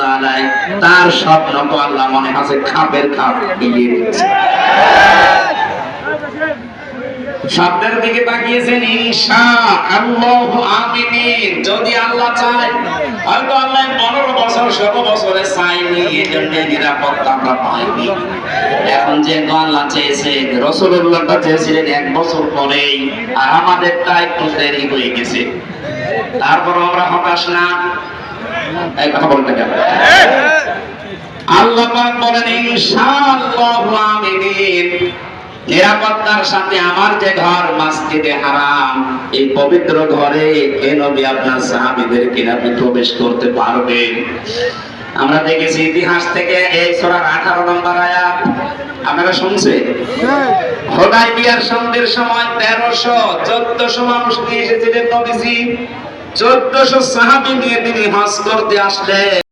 রাহমাতুল্লাহ আলাইহি তার স্বপ্নকে আল্লাহ মনে আছে খাপের খাপ মিলিয়ে দিয়েছে। স্বপ্নের দিকে তাকিয়েছেন ইনশাআল্লাহ আমিন। যদি আল্লাহ চায় হয়তো আল্লাহ 15 বছর 16 বছরে চাইনি, এজন্য নিরাপত্তা আমরা পাইনি। এখন যেহেতু আল্লাহ চেয়েছে, রাসূলুল্লাহটা চেয়েছিলেন 1 বছর পরেই, আর আমাদেরটা একটু দেরি হয়ে গেছে। তারপর আমরা হতাশ না, এই কথা বলতে কেন? আল্লাহ পাক বলেন ইনশাআল্লাহ আমিন। নিরাপত্তার সাথে আমার যে ঘর মসজিদে হারাম, এই পবিত্র ঘরে এ নবী আপনার সাহাবীদেরকে আপনি প্রবেশ করতে পারবেন। আমরা দেখেছি ইতিহাস থেকে এই সূরার 18 নম্বর আয়াত আপনারা শুনছেন। হুদায়বিয়ার সন্ধির সময় 1300-1400 মানুষ নিয়ে এসেছিলেন নবীজি। 1400 সাহাবী নিয়ে তিনি হজ করতে আসলেন।